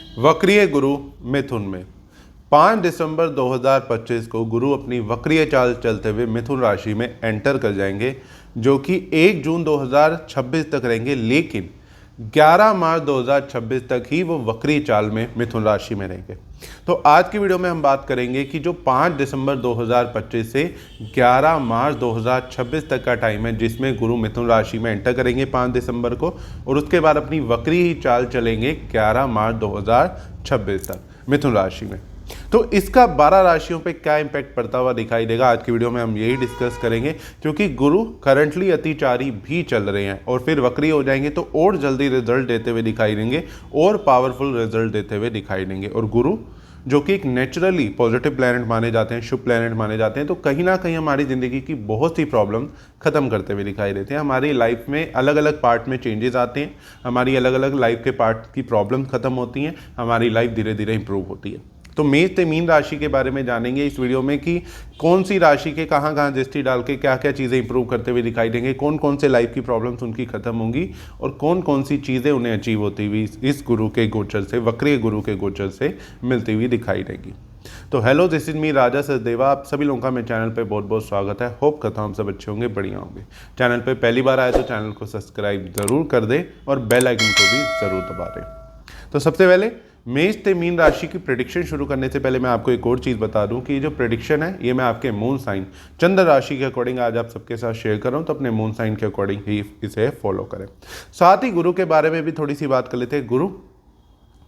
वक्रीय गुरु मिथुन में 5 दिसंबर 2025 को गुरु अपनी वक्रीय चाल चलते हुए मिथुन राशि में एंटर कर जाएंगे, जो कि 1 जून 2026 तक रहेंगे। लेकिन 11 मार्च 2026 तक ही वो वक्री चाल में मिथुन राशि में रहेंगे। तो आज की वीडियो में हम बात करेंगे कि जो 5 दिसंबर 2025 से 11 मार्च 2026 तक का टाइम है, जिसमें गुरु मिथुन राशि में एंटर करेंगे 5 दिसंबर को, और उसके बाद अपनी वक्री ही चाल चलेंगे 11 मार्च 2026 तक मिथुन राशि में। तो इसका 12 राशियों पे क्या इंपैक्ट पड़ता हुआ दिखाई देगा, आज की वीडियो में हम यही डिस्कस करेंगे। क्योंकि गुरु करंटली अतिचारी भी चल रहे हैं और फिर वक्री हो जाएंगे तो और जल्दी रिजल्ट देते हुए दिखाई देंगे और पावरफुल रिजल्ट देते हुए दिखाई देंगे। और गुरु जो कि एक नेचुरली पॉजिटिव प्लैनेट माने जाते हैं, शुभ प्लैनेट माने जाते हैं, तो कहीं ना कहीं हमारी ज़िंदगी की बहुत सी प्रॉब्लम खत्म करते हुए दिखाई देते हैं। हमारी लाइफ में अलग अलग पार्ट में चेंजेस आते हैं, हमारी अलग अलग लाइफ के पार्ट की प्रॉब्लम खत्म होती हैं, हमारी लाइफ धीरे धीरे इंप्रूव होती है। तो मेष से मीन राशि के बारे में जानेंगे इस वीडियो में कि कौन सी राशि के कहाँ कहाँ दृष्टि डाल के क्या क्या चीज़ें इंप्रूव करते हुए दिखाई देंगे, कौन कौन से लाइफ की प्रॉब्लम्स उनकी खत्म होंगी और कौन कौन सी चीज़ें उन्हें अचीव होती हुई इस गुरु के गोचर से, वक्रीय गुरु के गोचर से मिलती हुई दिखाई देंगी। तो हेलो, दिस इज मी राजा सचदेवा। आप सभी लोगों का मेरे चैनल पे बहुत बहुत स्वागत है। होप करता हूँ आप सब अच्छे होंगे, बढ़िया होंगे। चैनल पे पहली बार आए तो चैनल को सब्सक्राइब ज़रूर कर दें और बेल आइकन को भी ज़रूर दबा दें। तो सबसे पहले मेष से मीन राशि की प्रेडिक्शन शुरू करने से पहले मैं आपको एक और चीज़ बता दूं कि ये जो प्रेडिक्शन है ये मैं आपके मून साइन चंद्र राशि के अकॉर्डिंग आज आप सबके साथ शेयर कर रहा हूँ। तो अपने मून साइन के अकॉर्डिंग ही इसे फॉलो करें। साथ ही गुरु के बारे में भी थोड़ी सी बात कर लेते हैं। गुरु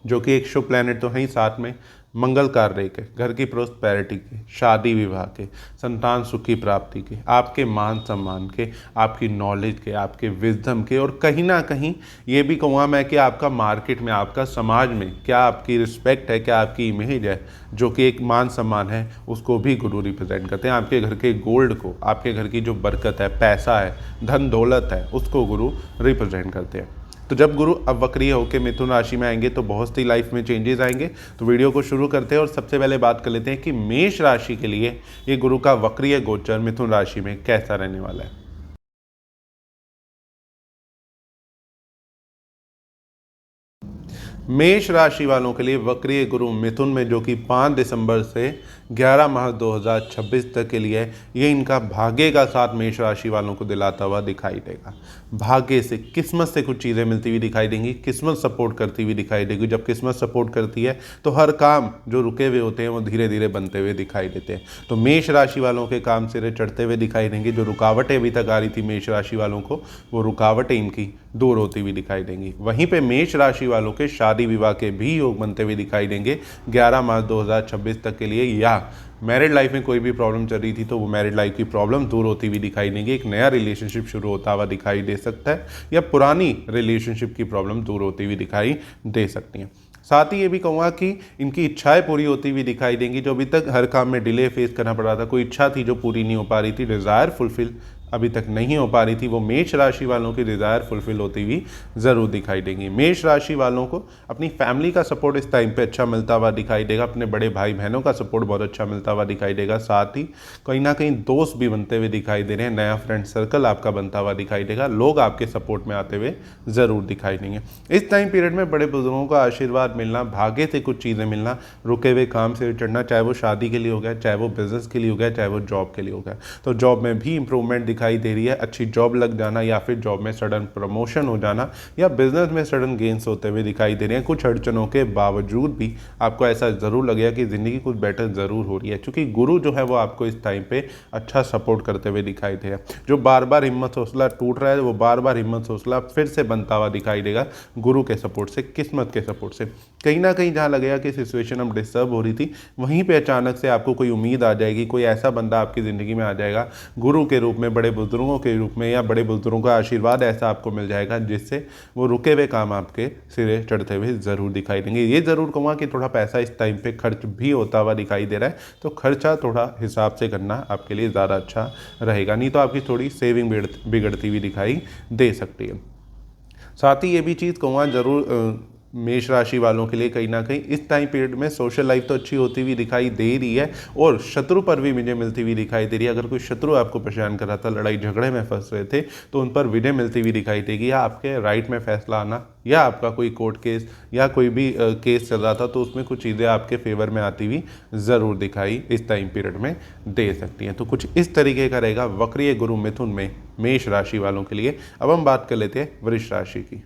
जो कि एक शुभ प्लैनेट तो है ही, साथ में मंगल कार्य के, घर की प्रोस्पेरिटी के, शादी विवाह के, संतान सुख की प्राप्ति के, आपके मान सम्मान के, आपकी नॉलेज के, आपके विजडम के, और कहीं ना कहीं ये भी कहूँगा मैं कि आपका मार्केट में, आपका समाज में क्या आपकी रिस्पेक्ट है, क्या आपकी इमेज है, जो कि एक मान सम्मान है, उसको भी गुरु रिप्रेजेंट करते हैं। आपके घर के गोल्ड को, आपके घर की जो बरकत है, पैसा है, धन दौलत है, उसको गुरु रिप्रेजेंट करते हैं। तो जब गुरु अब वक्रीय होकर मिथुन राशि में आएंगे तो बहुत सी लाइफ में चेंजेस आएंगे। तो वीडियो को शुरू करते हैं और सबसे पहले बात कर लेते हैं कि मेष राशि के लिए ये गुरु का वक्रीय गोचर मिथुन राशि में कैसा रहने वाला है। मेष राशि वालों के लिए वक्रीय गुरु मिथुन में, जो कि 5 दिसंबर से 11 मार्च 2026 तक के लिए है, ये इनका भाग्य का साथ मेष राशि वालों को दिलाता हुआ दिखाई देगा। भाग्य से, किस्मत से कुछ चीज़ें मिलती हुई दिखाई देंगी, किस्मत सपोर्ट करती हुई दिखाई देगी। जब किस्मत सपोर्ट करती है तो हर काम जो रुके हुए होते हैं वो धीरे धीरे बनते हुए दिखाई देते हैं। तो मेष राशि वालों के काम सिरे चढ़ते हुए दिखाई देंगे। जो रुकावटें अभी तक आ रही थी मेष राशि वालों को, वो रुकावटें इनकी दूर होती हुई दिखाई देंगी। वहीं पे मेष राशि वालों के शादी विवाह के भी योग बनते हुए दिखाई देंगे 11 मार्च 2026 तक के लिए। या मैरिड लाइफ में कोई भी प्रॉब्लम चल रही थी तो वो मैरिड लाइफ की प्रॉब्लम दूर होती हुई दिखाई देंगी। एक नया रिलेशनशिप शुरू होता हुआ दिखाई दे सकता है, या पुरानी रिलेशनशिप की प्रॉब्लम दूर होती हुई दिखाई दे सकती हैं। साथ ही ये भी कहूँगा कि इनकी इच्छाएं पूरी होती हुई दिखाई देंगी। जो अभी तक हर काम में डिले फेस करना पड़ रहा था, कोई इच्छा थी जो पूरी नहीं हो पा रही थी, डिज़ायर फुलफिल अभी तक नहीं हो पा रही थी, वो मेष राशि वालों की डिज़ायर फुलफिल होती हुई ज़रूर दिखाई देंगी। मेष राशि वालों को अपनी फैमिली का सपोर्ट इस टाइम पे अच्छा मिलता हुआ दिखाई देगा। अपने बड़े भाई बहनों का सपोर्ट बहुत अच्छा मिलता हुआ दिखाई देगा। साथ ही कहीं ना कहीं दोस्त भी बनते हुए दिखाई दे रहे हैं, नया फ्रेंड सर्कल आपका बनता हुआ दिखाई देगा। लोग आपके सपोर्ट में आते हुए ज़रूर दिखाई देंगे। इस टाइम पीरियड में बड़े बुजुर्गों का आशीर्वाद मिलना, भाग्य से कुछ चीज़ें मिलना, रुके हुए काम से चढ़ना, चाहे वो शादी के लिए हो गया, चाहे वो बिजनेस के लिए हो गया, चाहे वो जॉब के लिए हो गया। तो जॉब में भी इंप्रूवमेंट दिखाई दे रही है, अच्छी जॉब लग जाना, या फिर जॉब में सडन प्रमोशन हो जाना, या बिजनेस में सडन गेन्स होते हुए दिखाई दे रहे हैं। कुछ अड़चनों के बावजूद भी आपको ऐसा ज़रूर लगेगा कि ज़िंदगी कुछ बेटर ज़रूर हो रही है, क्योंकि गुरु जो है वो आपको इस टाइम पे अच्छा सपोर्ट करते हुए दिखाई दे रहा है। जो बार बार हिम्मत हौसला टूट रहा है, वो बार बार हिम्मत हौसला फिर से बनता हुआ दिखाई देगा गुरु के सपोर्ट से, किस्मत के सपोर्ट से। कहीं ना कहीं जहाँ लगेगा कि सिचुएशन अब डिस्टर्ब हो रही थी, वहीं पर अचानक से आपको कोई उम्मीद आ जाएगी, कोई ऐसा बंदा आपकी ज़िंदगी में आ जाएगा गुरु के रूप में, बड़े बुजुर्गों के रूप में, या बड़े बुजुर्गों का आशीर्वाद ऐसा आपको मिल जाएगा जिससे वो रुके हुए काम आपके सिरे चढ़ते हुए ज़रूर दिखाई देंगे। ये ज़रूर कहूँगा कि थोड़ा पैसा इस टाइम पे खर्च भी होता हुआ दिखाई दे रहा है, तो खर्चा थोड़ा हिसाब से करना आपके लिए ज़्यादा अच्छा रहेगा, नहीं तो आपकी थोड़ी सेविंग बिगड़ती हुई दिखाई दे सकती है। साथ ही ये भी चीज़ कहूँगा ज़रूर मेष राशि वालों के लिए कहीं ना कहीं इस टाइम पीरियड में सोशल लाइफ तो अच्छी होती हुई दिखाई दे रही है और शत्रु पर भी विजय मिलती हुई दिखाई दे रही है। अगर कोई शत्रु आपको परेशान कर रहा था, लड़ाई झगड़े में फंस रहे थे, तो उन पर विजय मिलती हुई दिखाई देगी, या आपके राइट में फैसला आना, या आपका कोई कोर्ट केस या कोई भी केस चल रहा था तो उसमें कुछ चीज़ें आपके फेवर में आती हुई ज़रूर दिखाई इस टाइम पीरियड में दे सकती हैं। तो कुछ इस तरीके का रहेगा वक्रीय गुरु मिथुन में मेष राशि वालों के लिए। अब हम बात कर लेते हैं वृष राशि की।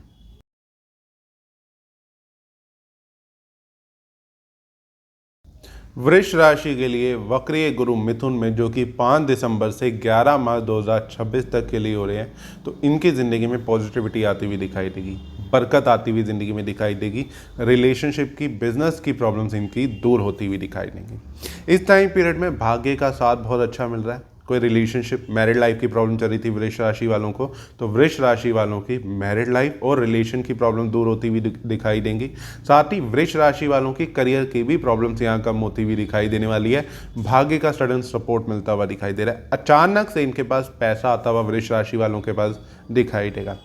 वृष राशि के लिए वक्रीय गुरु मिथुन में, जो कि 5 दिसंबर से 11 मार्च 2026 तक के लिए हो रहे हैं, तो इनकी ज़िंदगी में पॉजिटिविटी आती हुई दिखाई देगी, बरकत आती हुई ज़िंदगी में दिखाई देगी, रिलेशनशिप की, बिजनेस की प्रॉब्लम्स इनकी दूर होती हुई दिखाई देंगी। इस टाइम पीरियड में भाग्य का साथ बहुत अच्छा मिल रहा है। कोई रिलेशनशिप, मैरिड लाइफ की प्रॉब्लम चल रही थी वृष राशि वालों को, तो वृष राशि वालों की मैरिड लाइफ और रिलेशन की प्रॉब्लम दूर होती हुई दिखाई देंगी। साथ ही वृष राशि वालों की करियर की भी प्रॉब्लम्स यहाँ कम होती हुई दिखाई देने वाली है। भाग्य का सडन सपोर्ट मिलता हुआ दिखाई दे रहा है। अचानक से इनके पास पैसा आता हुआ वृष राशि वालों के पास दिखाई देगा।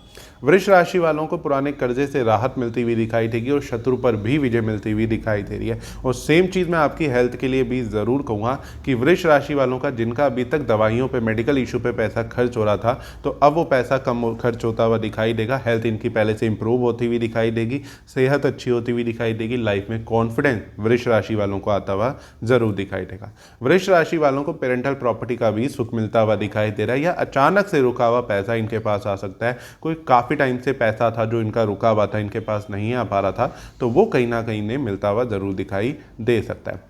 वृष राशि वालों को पुराने कर्जे से राहत मिलती हुई दिखाई देगी और शत्रु पर भी विजय मिलती हुई दिखाई दे रही है। और सेम चीज़ मैं आपकी हेल्थ के लिए भी ज़रूर कहूँगा कि वृष राशि वालों का, जिनका अभी तक दवाइयों पे, मेडिकल इशू पे पैसा खर्च हो रहा था, तो अब वो पैसा कम खर्च होता हुआ दिखाई देगा। हेल्थ इनकी पहले से इंप्रूव होती हुई दिखाई देगी, सेहत अच्छी होती हुई दिखाई देगी, लाइफ में कॉन्फिडेंस वृष राशि वालों को आता हुआ ज़रूर दिखाई देगा। वृष राशि वालों को पेरेंटल प्रॉपर्टी का भी सुख मिलता हुआ दिखाई दे रहा है, या अचानक से रुका हुआ पैसा इनके पास आ सकता है। कोई काफ़ी टाइम से पैसा था जो इनका रुका हुआ था, इनके पास नहीं आ पा रहा था, तो वो कहीं ना कहीं इन्हें मिलता हुआ ज़रूर दिखाई दे सकता है।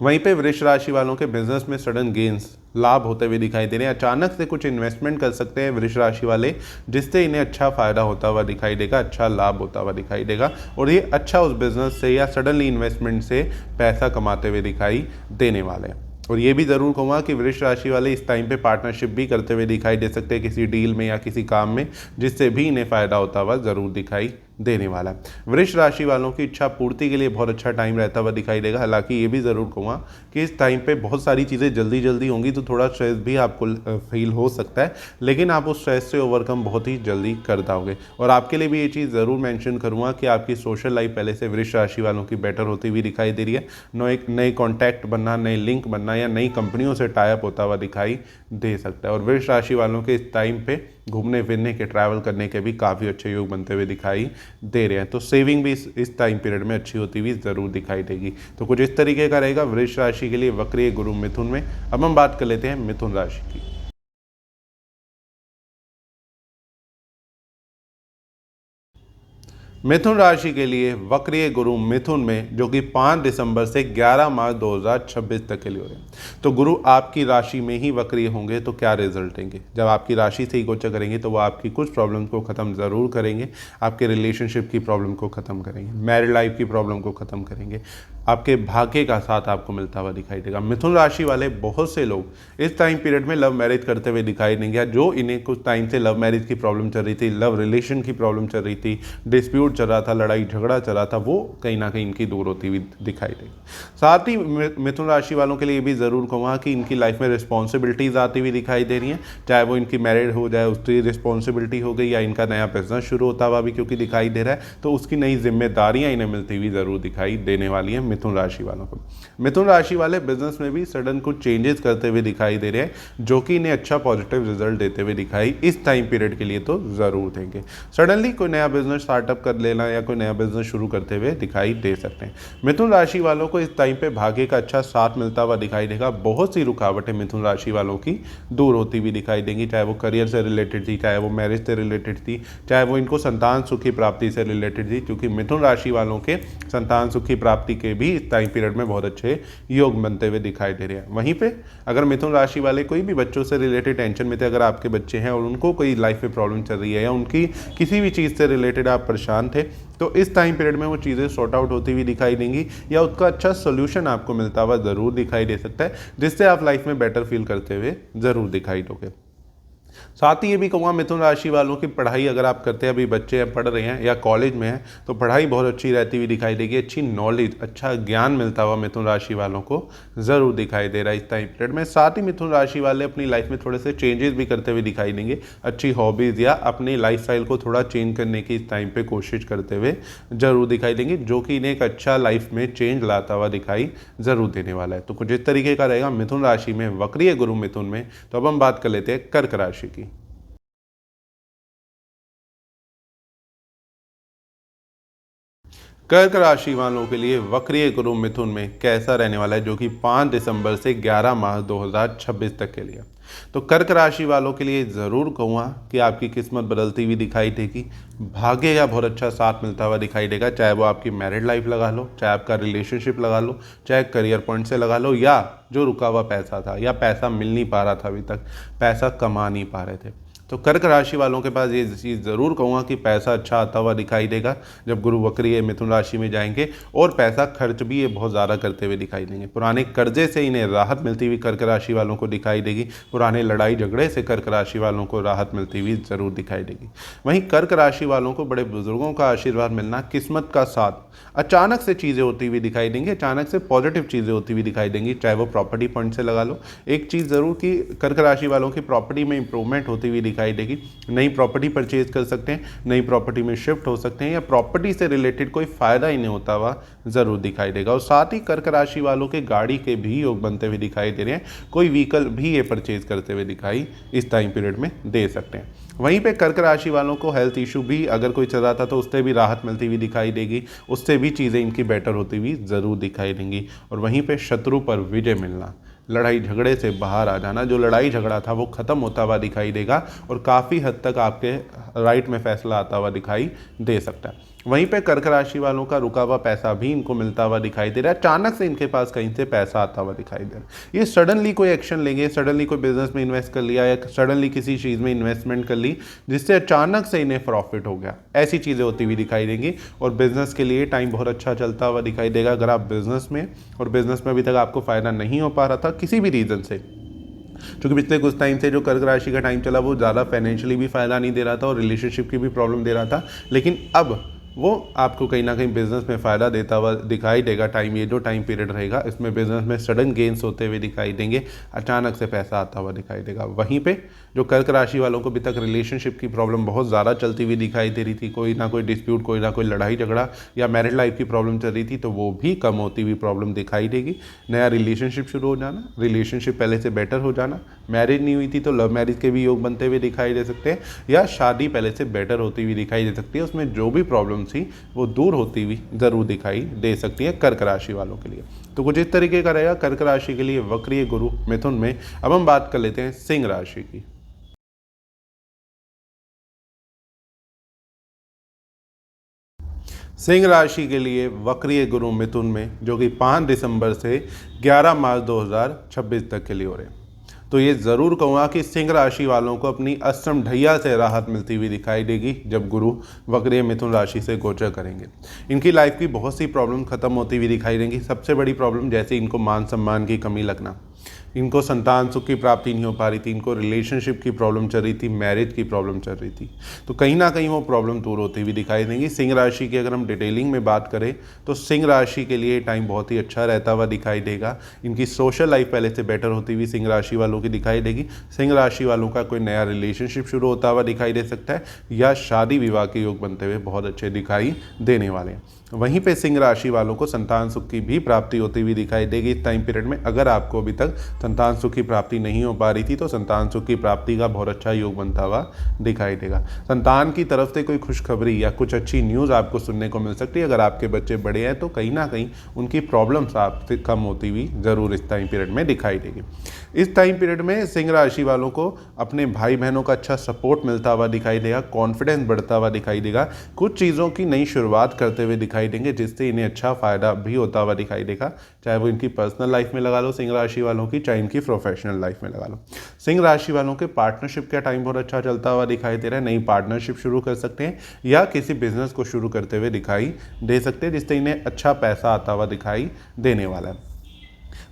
वहीं पे वृष राशि वालों के बिजनेस में सडन गेन्स, लाभ होते हुए दिखाई दे रहे हैं। अचानक से कुछ इन्वेस्टमेंट कर सकते हैं वृष राशि वाले, जिससे इन्हें अच्छा फायदा होता हुआ दिखाई देगा, अच्छा लाभ होता हुआ दिखाई देगा, और ये अच्छा उस बिजनेस से या सडनली इन्वेस्टमेंट से पैसा कमाते हुए दिखाई देने वाले हैं। और ये भी ज़रूर कहूँगा कि वृष राशि वाले इस टाइम पे पार्टनरशिप भी करते हुए दिखाई दे सकते हैं किसी डील में या किसी काम में, जिससे भी इन्हें फ़ायदा होता हुआ ज़रूर दिखाई देने वाला है। वृष राशि वालों की इच्छा पूर्ति के लिए बहुत अच्छा टाइम रहता हुआ दिखाई देगा। हालांकि ये भी ज़रूर कहूँगा कि इस टाइम पे बहुत सारी चीज़ें जल्दी जल्दी होंगी, तो थोड़ा स्ट्रेस भी आपको फील हो सकता है, लेकिन आप उस स्ट्रेस से ओवरकम बहुत ही जल्दी कर पाओगे। और आपके लिए भी ये चीज़ ज़रूर मेंशन करूँगा कि आपकी सोशल लाइफ पहले से वृष राशि वालों की बेटर होती हुई दिखाई दे रही है। नए कॉन्टैक्ट बनना, नए लिंक बनना, या नई कंपनियों से टाइप होता हुआ दिखाई दे सकता है। और वृष राशि वालों के इस टाइम पे घूमने फिरने के, ट्रैवल करने के भी काफ़ी अच्छे योग बनते हुए दिखाई दे रहे हैं। तो सेविंग भी इस टाइम पीरियड में अच्छी होती हुई ज़रूर दिखाई देगी। तो कुछ इस तरीके का रहेगा वृष राशि के लिए वक्रीय गुरु मिथुन में। अब हम बात कर लेते हैं मिथुन राशि की। मिथुन राशि के लिए वक्रीय गुरु मिथुन में, जो कि 5 दिसंबर से 11 मार्च 2026 तक के लिए हो रहे हैं। तो गुरु आपकी राशि में ही वक्रीय होंगे तो क्या रिजल्ट देंगे? जब आपकी राशि से ही गोचर करेंगे तो वो आपकी कुछ प्रॉब्लम को ख़त्म ज़रूर करेंगे। आपके रिलेशनशिप की प्रॉब्लम को ख़त्म करेंगे, मैरिड लाइफ की प्रॉब्लम को ख़त्म करेंगे, आपके भाग्य का साथ आपको मिलता हुआ दिखाई देगा। मिथुन राशि वाले बहुत से लोग इस टाइम पीरियड में लव मैरिज करते हुए दिखाई देंगे। जो इन्हें कुछ टाइम से लव मैरिज की प्रॉब्लम चल रही थी, लव रिलेशन की प्रॉब्लम चल रही थी, डिस्प्यूट चल रहा था, लड़ाई झगड़ा चल रहा था, वो कहीं ना कहीं इनकी दूर होती हुई दिखाई देगी। साथ ही मिथुन राशि वालों के लिए भी ज़रूर कहूँगा कि इनकी लाइफ में रिस्पॉन्सिबिलिटीज़ आती हुई दिखाई दे रही हैं। चाहे वो इनकी मैरिड हो जाए, उसकी रिस्पॉन्सिबिलिटी हो गई, या इनका नया बिजनेस शुरू होता हुआ भी क्योंकि दिखाई दे रहा है, तो उसकी नई जिम्मेदारियां इन्हें मिलती हुई ज़रूर दिखाई देने वाली हैं मिथुन राशि वालों को। मिथुन राशि वाले बिजनेस में भी सडन कुछ चेंजेस करते हुए दिखाई दे रहे हैं, जो कि इन्हें अच्छा पॉजिटिव रिजल्ट देते हुए दिखाई इस टाइम पीरियड के लिए तो ज़रूर देंगे। सडनली कोई नया बिजनेस स्टार्टअप कर लेना या कोई नया बिजनेस शुरू करते हुए दिखाई दे सकते हैं। मिथुन राशि वालों को इस टाइम पे भाग्य का अच्छा साथ मिलता हुआ दिखाई देगा। बहुत सी रुकावटें मिथुन राशि वालों की दूर होती हुई दिखाई देंगी, चाहे वो करियर से रिलेटेड थी, चाहे वो मैरिज से रिलेटेड थी, चाहे वो इनको संतान सुख की प्राप्ति से रिलेटेड थी, क्योंकि मिथुन राशि वालों के संतान सुख की प्राप्ति के भी इस टाइम पीरियड में बहुत अच्छे योग बनते हुए दिखाई दे रहे हैं। वहीं पे अगर मिथुन राशि वाले कोई भी बच्चों से रिलेटेड टेंशन में थे, अगर आपके बच्चे हैं और उनको कोई लाइफ में प्रॉब्लम चल रही है, या उनकी किसी भी चीज़ से रिलेटेड आप परेशान थे, तो इस टाइम पीरियड में वो चीज़ें सॉर्ट आउट होती हुई दिखाई देंगी, या उसका अच्छा सोल्यूशन आपको मिलता हुआ ज़रूर दिखाई दे सकता है, जिससे आप लाइफ में बेटर फील करते हुए ज़रूर दिखाई दोगे। साथ ही ये भी कहूँगा मिथुन राशि वालों की पढ़ाई अगर आप करते हैं, अभी बच्चे हैं पढ़ रहे हैं या कॉलेज में हैं, तो पढ़ाई बहुत अच्छी रहती हुई दिखाई देगी। अच्छी नॉलेज, अच्छा ज्ञान मिलता हुआ मिथुन राशि वालों को ज़रूर दिखाई दे रहा है इस टाइम पीरियड में। साथ ही मिथुन राशि वाले अपनी लाइफ में थोड़े से चेंजेस भी करते हुए दिखाई देंगे। अच्छी हॉबीज़ या अपनी लाइफस्टाइल को थोड़ा चेंज करने की इस टाइम पे कोशिश करते हुए ज़रूर दिखाई देंगे, जो कि इन्हें एक अच्छा लाइफ में चेंज लाता हुआ दिखाई ज़रूर देने वाला है। तो कुछ इस तरीके का रहेगा मिथुन राशि में वक्रीय गुरु मिथुन में। तो अब हम बात कर लेते हैं कर्क राशि की। कर्क राशि वालों के लिए वक्रीय गुरु मिथुन में कैसा रहने वाला है, जो कि 5 दिसंबर से 11 मार्च 2026 तक के लिए। तो कर्क राशि वालों के लिए ज़रूर कहूँगा कि आपकी किस्मत बदलती हुई दिखाई देगी। भाग्य का बहुत अच्छा साथ मिलता हुआ दिखाई देगा, चाहे वो आपकी मैरिड लाइफ लगा लो, चाहे आपका रिलेशनशिप लगा लो, चाहे करियर पॉइंट से लगा लो, या जो रुका हुआ पैसा था या पैसा मिल नहीं पा रहा था अभी तक, पैसा कमा नहीं पा रहे थे। तो कर्क राशि वालों के पास ये चीज़ ज़रूर कहूँगा कि पैसा अच्छा आता हुआ दिखाई देगा जब गुरु वक्री मिथुन राशि में जाएंगे, और पैसा खर्च भी ये बहुत ज़्यादा करते हुए दिखाई देंगे। पुराने कर्जे से इन्हें राहत मिलती हुई कर्क राशि वालों को दिखाई देगी। पुराने लड़ाई झगड़े से कर्क राशि वालों को राहत मिलती हुई ज़रूर दिखाई देगी। वहीं कर्क राशि वालों को बड़े बुजुर्गों का आशीर्वाद मिलना, किस्मत का साथ, अचानक से चीज़ें होती हुई दिखाई देंगी, अचानक से पॉजिटिव चीज़ें होती हुई दिखाई देंगी, चाहे वो प्रॉपर्टी पॉइंट से लगा लो। एक चीज़ ज़रूर कि कर्क राशि वालों की प्रॉपर्टी में इंप्रूवमेंट होती हुई दिखाई देगी। नई प्रॉपर्टी परचेज कर सकते हैं, नई प्रॉपर्टी में शिफ्ट हो सकते हैं, या प्रॉपर्टी से रिलेटेड कोई फ़ायदा इन्हें होता हुआ ज़रूर दिखाई देगा। और साथ ही कर्क राशि वालों के गाड़ी के भी योग बनते हुए दिखाई दे रहे हैं। कोई व्हीकल भी ये परचेज करते हुए दिखाई इस टाइम पीरियड में दे सकते हैं। वहीं पे कर्क राशि वालों को हेल्थ इशू भी अगर कोई चल रहा था तो उससे भी राहत मिलती हुई दिखाई देगी, उससे भी चीज़ें इनकी बेटर होती हुई ज़रूर दिखाई देंगी। और वहीं पे शत्रु पर विजय मिलना, लड़ाई झगड़े से बाहर आ जाना, जो लड़ाई झगड़ा था वो ख़त्म होता हुआ दिखाई देगा, और काफ़ी हद तक आपके राइट में फैसला आता हुआ दिखाई दे सकता है। वहीं पे कर्क राशि वालों का रुका हुआ पैसा भी इनको मिलता हुआ दिखाई दे रहा है। अचानक से इनके पास कहीं से पैसा आता हुआ दिखाई दे रहा है। ये सडनली कोई एक्शन लेंगे, सडनली कोई बिजनेस में इन्वेस्ट कर लिया, या सडनली किसी चीज़ में इन्वेस्टमेंट कर ली जिससे अचानक से इन्हें प्रॉफिट हो गया, ऐसी चीज़ें होती हुई दिखाई देंगी। और बिजनेस के लिए टाइम बहुत अच्छा चलता हुआ दिखाई देगा। अगर आप बिजनेस में, और बिजनेस में अभी तक आपको फ़ायदा नहीं हो पा रहा था किसी भी रीज़न से, क्योंकि पिछले कुछ टाइम से जो कर्क राशि का टाइम चला वो ज़्यादा फाइनेंशियली भी फ़ायदा नहीं दे रहा था और रिलेशनशिप की भी प्रॉब्लम दे रहा था, लेकिन अब वो आपको कहीं ना कहीं बिजनेस में फ़ायदा देता हुआ दिखाई देगा। टाइम, ये जो टाइम पीरियड रहेगा इसमें बिजनेस में सडन गेन्स होते हुए दिखाई देंगे, अचानक से पैसा आता हुआ दिखाई देगा। वहीं पे जो कर्क राशि वालों को अभी तक रिलेशनशिप की प्रॉब्लम बहुत ज़्यादा चलती हुई दिखाई दे रही थी, कोई ना कोई डिस्प्यूट, कोई ना कोई लड़ाई झगड़ा या मैरिड लाइफ की प्रॉब्लम चल रही थी, तो वो भी कम होती हुई प्रॉब्लम दिखाई देगी। नया रिलेशनशिप शुरू हो जाना, रिलेशनशिप पहले से बेटर हो जाना, मैरिज नहीं हुई थी तो लव मैरिज के भी योग बनते हुए दिखाई दे सकते हैं, या शादी पहले से बेटर होती हुई दिखाई दे सकती है, उसमें जो भी प्रॉब्लम थी वो दूर होती हुई ज़रूर दिखाई दे सकती है कर्क राशि वालों के लिए। तो कुछ इस तरीके का रहेगा कर्क राशि के लिए वक्रीय गुरु मिथुन में। अब हम बात कर लेते हैं सिंह राशि की। सिंह राशि के लिए वक्रीय गुरु मिथुन में, जो कि 5 दिसंबर से 11 मार्च 2026 तक के लिए हो रहे हैं। तो ये ज़रूर कहूँगा कि सिंह राशि वालों को अपनी अष्टम ढैया से राहत मिलती हुई दिखाई देगी जब गुरु वक्रीय मिथुन राशि से गोचर करेंगे। इनकी लाइफ की बहुत सी प्रॉब्लम खत्म होती हुई दिखाई देंगी। सबसे बड़ी प्रॉब्लम जैसे इनको मान सम्मान की कमी लगना, इनको संतान सुख की प्राप्ति नहीं हो पा रही थी, इनको रिलेशनशिप की प्रॉब्लम चल रही थी, मैरिज की प्रॉब्लम चल रही थी, तो कहीं ना कहीं वो प्रॉब्लम दूर होती हुई दिखाई देंगी। सिंह राशि की अगर हम डिटेलिंग में बात करें तो सिंह राशि के लिए टाइम बहुत ही अच्छा रहता हुआ दिखाई देगा। इनकी सोशल लाइफ पहले से बेटर होती हुई सिंह राशि वालों की दिखाई देगी। सिंह राशि वालों का कोई नया रिलेशनशिप शुरू होता हुआ दिखाई दे सकता है, या शादी विवाह के योग बनते हुए बहुत अच्छे दिखाई देने वाले हैं। वहीं पे सिंह राशि वालों को संतान सुख की भी प्राप्ति होती हुई दिखाई देगी इस टाइम पीरियड में। अगर आपको अभी तक संतान सुख की प्राप्ति नहीं हो पा रही थी तो संतान सुख की प्राप्ति का बहुत अच्छा योग बनता हुआ दिखाई देगा। संतान की तरफ से कोई खुशखबरी या कुछ अच्छी न्यूज़ आपको सुनने को मिल सकती है। अगर आपके बच्चे बड़े हैं तो कहीं ना कहीं उनकी प्रॉब्लम्स आपसे कम होती हुई ज़रूर इस टाइम पीरियड में दिखाई देगी। इस टाइम पीरियड में सिंह राशि वालों को अपने भाई बहनों का अच्छा सपोर्ट मिलता हुआ दिखाई देगा, कॉन्फिडेंस बढ़ता हुआ दिखाई देगा, कुछ चीज़ों की नई शुरुआत करते हुए दिखाई देंगे जिससे इन्हें अच्छा फायदा भी होता हुआ दिखाई देगा, चाहे वो इनकी पर्सनल लाइफ में लगा लो सिंह राशि वालों की, चाहे इनकी प्रोफेशनल लाइफ में लगा लो। सिंह राशि वालों के पार्टनरशिप का टाइम बहुत अच्छा चलता हुआ दिखाई दे रहा है। नई पार्टनरशिप शुरू कर सकते हैं या किसी बिजनेस को शुरू करते हुए दिखाई दे सकते हैं जिससे इन्हें अच्छा पैसा आता हुआ दिखाई देने वाला है।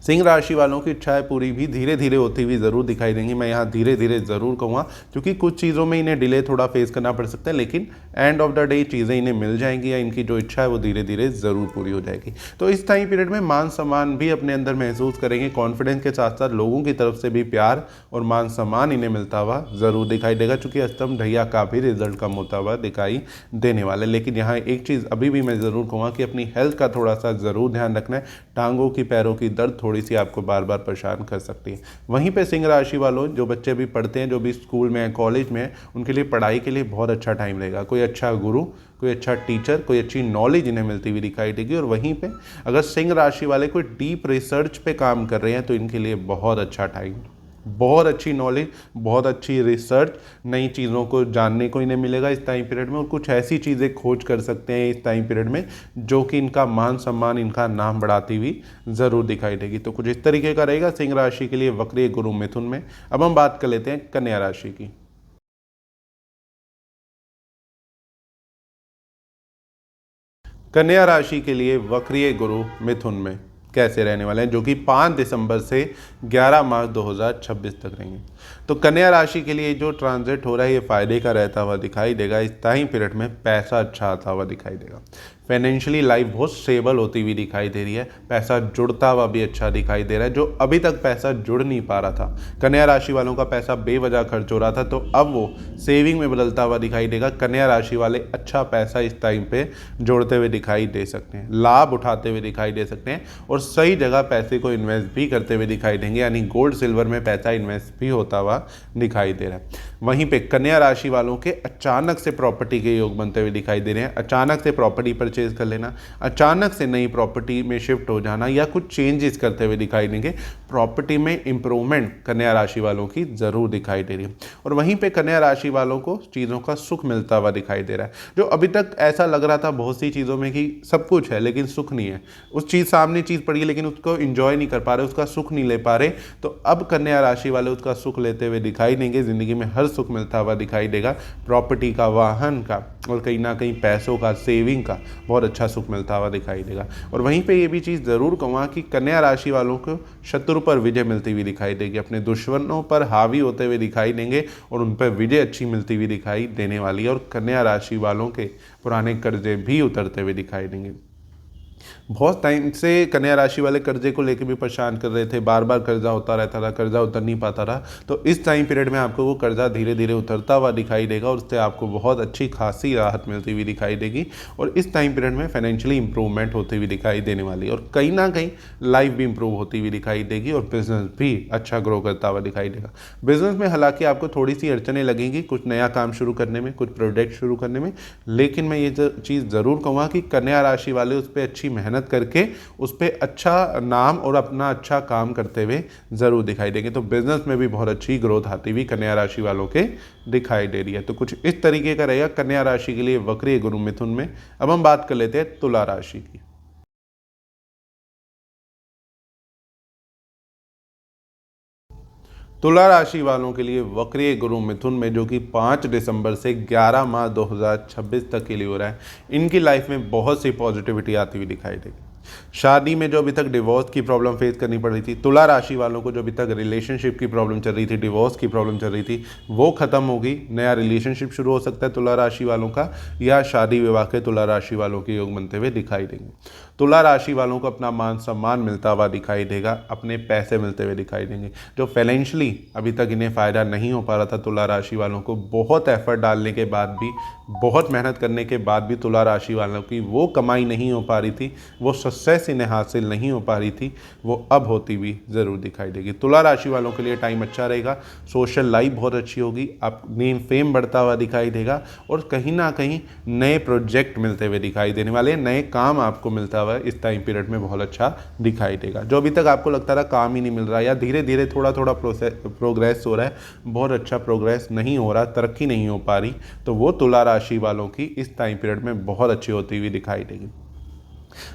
सिंह राशि वालों की इच्छाएं पूरी भी धीरे धीरे होती हुई ज़रूर दिखाई देंगी। मैं यहाँ धीरे धीरे ज़रूर कहूँगा, क्योंकि कुछ चीज़ों में इन्हें डिले थोड़ा फेस करना पड़ सकता है, लेकिन एंड ऑफ द डे चीज़ें इन्हें मिल जाएंगी या इनकी जो इच्छा है वो धीरे धीरे ज़रूर पूरी हो जाएगी। तो इस टाइम पीरियड में मान सम्मान भी अपने अंदर महसूस करेंगे। कॉन्फिडेंस के साथ साथ लोगों की तरफ से भी प्यार और मान सम्मान इन्हें मिलता हुआ ज़रूर दिखाई देगा, चूँकि अष्टम ढैया का भी रिजल्ट कम होता हुआ दिखाई देने वाला है। लेकिन यहाँ एक चीज़ अभी भी मैं ज़रूर कहूँगा कि अपनी हेल्थ का थोड़ा सा ज़रूर ध्यान रखना है। टांगों की पैरों की दर्द थोड़ी सी आपको बार बार परेशान कर सकती है। वहीं पे सिंह राशि वालों, जो बच्चे भी पढ़ते हैं, जो भी स्कूल में हैं, कॉलेज में हैं, उनके लिए पढ़ाई के लिए बहुत अच्छा टाइम रहेगा। कोई अच्छा गुरु, कोई अच्छा टीचर, कोई अच्छी नॉलेज इन्हें मिलती हुई दिखाई देगी। और वहीं पे अगर सिंह राशि वाले कोई डीप रिसर्च पे काम कर रहे हैं तो इनके लिए बहुत अच्छा टाइम, बहुत अच्छी नॉलेज, बहुत अच्छी रिसर्च, नई चीज़ों को जानने को इन्हें मिलेगा इस टाइम पीरियड में। और कुछ ऐसी चीज़ें खोज कर सकते हैं इस टाइम पीरियड में जो कि इनका मान सम्मान, इनका नाम बढ़ाती हुई ज़रूर दिखाई देगी। तो कुछ इस तरीके का रहेगा सिंह राशि के लिए वक्रीय गुरु मिथुन में। अब हम बात कर लेते हैं कन्या राशि की। कन्या राशि के लिए वक्रीय गुरु मिथुन में कैसे रहने वाले हैं, जो कि 5 दिसंबर से 11 मार्च 2026 तक रहेंगे। तो कन्या राशि के लिए जो ट्रांजिट हो रहा है ये फायदे का रहता हुआ दिखाई देगा। इस टाइम पीरियड में पैसा अच्छा आता हुआ दिखाई देगा। फाइनेंशियली लाइफ बहुत स्टेबल होती हुई दिखाई दे रही है। पैसा जुड़ता हुआ भी अच्छा दिखाई दे रहा है। जो अभी तक पैसा जुड़ नहीं पा रहा था, कन्या राशि वालों का पैसा बेवजह खर्च हो रहा था, तो अब वो सेविंग में बदलता हुआ दिखाई देगा। कन्या राशि वाले अच्छा पैसा इस टाइम पे जोड़ते हुए दिखाई दे सकते हैं, लाभ उठाते हुए दिखाई दे सकते हैं और सही जगह पैसे को इन्वेस्ट भी करते हुए दिखाई देंगे। यानी गोल्ड सिल्वर में पैसा इन्वेस्ट भी होता हुआ दिखाई दे रहा है। वहीं पे कन्या राशि वालों के अचानक से प्रॉपर्टी के योग बनते हुए दिखाई दे रहे हैं। अचानक से प्रॉपर्टी परचेज कर लेना, अचानक से नई प्रॉपर्टी में शिफ्ट हो जाना या कुछ चेंजेस करते हुए दिखाई देंगे। प्रॉपर्टी में इंप्रूवमेंट कन्या राशि वालों की जरूर दिखाई दे रही है। और वहीं पे कन्या राशि वालों को चीज़ों का सुख मिलता हुआ दिखाई दे रहा है। जो अभी तक ऐसा लग रहा था बहुत सी चीज़ों में कि सब कुछ है लेकिन सुख नहीं है, उस चीज़ सामने चीज़ पड़ी है लेकिन उसको इंजॉय नहीं कर पा रहे, उसका सुख नहीं ले पा रहे, तो अब कन्या राशि वाले उसका सुख लेते हुए दिखाई देंगे। ज़िंदगी में हर सुख मिलता हुआ दिखाई देगा। प्रॉपर्टी का, वाहन का और कहीं ना कहीं पैसों का, सेविंग का बहुत अच्छा सुख मिलता हुआ दिखाई देगा। और वहीं पे ये भी चीज़ ज़रूर कहूँगा कि कन्या राशि वालों को शत्रु पर विजय मिलती हुई दिखाई देगी। अपने दुश्मनों पर हावी होते हुए दिखाई देंगे और उन पर विजय अच्छी मिलती हुई दिखाई देने वाली है। और कन्या राशि वालों के पुराने कर्जे भी उतरते हुए दिखाई देंगे। बहुत टाइम से कन्या राशि वाले कर्जे को लेकर भी परेशान कर रहे थे, बार बार कर्जा होता रहता था, कर्जा उतर नहीं पाता रहा। तो इस टाइम पीरियड में आपको वो कर्जा धीरे धीरे उतरता हुआ दिखाई देगा और उससे आपको बहुत अच्छी खासी राहत मिलती हुई दिखाई देगी। और इस टाइम पीरियड में फाइनेंशियली इंप्रूवमेंट होती हुई दिखाई देने वाली है और कहीं ना कहीं लाइफ भी इंप्रूव होती हुई दिखाई देगी और बिजनेस भी अच्छा ग्रो करता हुआ दिखाई देगा। बिजनेस में हालांकि आपको थोड़ी सी अड़चनें लगेंगी कुछ नया काम शुरू करने में, कुछ प्रोजेक्ट शुरू करने में, लेकिन मैं ये चीज़ ज़रूर कहूँगा कि कन्या राशि वाले उस पर अच्छी मेहनत करके उस पर अच्छा नाम और अपना अच्छा काम करते हुए ज़रूर दिखाई देंगे। तो बिजनेस में भी बहुत अच्छी ग्रोथ आती हुई कन्या राशि वालों के दिखाई दे रही है। तो कुछ इस तरीके का रहेगा कन्या राशि के लिए वक्रीय गुरु मिथुन में। अब हम बात कर लेते हैं तुला राशि की। तुला राशि वालों के लिए वक्रीय गुरु मिथुन में, जो कि 5 दिसंबर से 11 मार्च 2026 तक के लिए हो रहा है, इनकी लाइफ में बहुत सी पॉजिटिविटी आती हुई दिखाई देगी। शादी में जो अभी तक डिवोर्स की प्रॉब्लम फेस करनी पड़ रही थी, तुला राशि वालों को जो अभी तक रिलेशनशिप की प्रॉब्लम चल रही थी, डिवोर्स की प्रॉब्लम चल रही थी, वो खत्म होगी। नया रिलेशनशिप शुरू हो सकता है तुला राशि वालों का, या शादी विवाह के तुला राशि वालों के योग बनते हुए दिखाई देंगे। तुला राशि वालों को अपना मान सम्मान मिलता हुआ दिखाई देगा, अपने पैसे मिलते हुए दिखाई देंगे। जो फाइनेंशियली अभी तक इन्हें फ़ायदा नहीं हो पा रहा था तुला राशि वालों को, बहुत एफर्ट डालने के बाद भी, बहुत मेहनत करने के बाद भी तुला राशि वालों की वो कमाई नहीं हो पा रही थी, वो सक्सेस इन्हें हासिल नहीं हो पा रही थी, वो अब होती हुई ज़रूर दिखाई देगी। तुला राशि वालों के लिए टाइम अच्छा रहेगा। सोशल लाइफ बहुत अच्छी होगी, आप नेम फेम बढ़ता हुआ दिखाई देगा और कहीं ना कहीं नए प्रोजेक्ट मिलते हुए दिखाई देने वाले हैं, नए काम आपको मिलता हुआ इस टाइम पीरियड में बहुत अच्छा दिखाई देगा। जो अभी तक आपको लगता रहा काम ही नहीं मिल रहा या धीरे धीरे थोड़ा थोड़ा प्रोग्रेस हो रहा है, बहुत अच्छा प्रोग्रेस नहीं हो रहा, तरक्की नहीं हो पा रही, तो वो तुला राशि वालों की इस टाइम पीरियड में बहुत अच्छी होती हुई दिखाई देगी।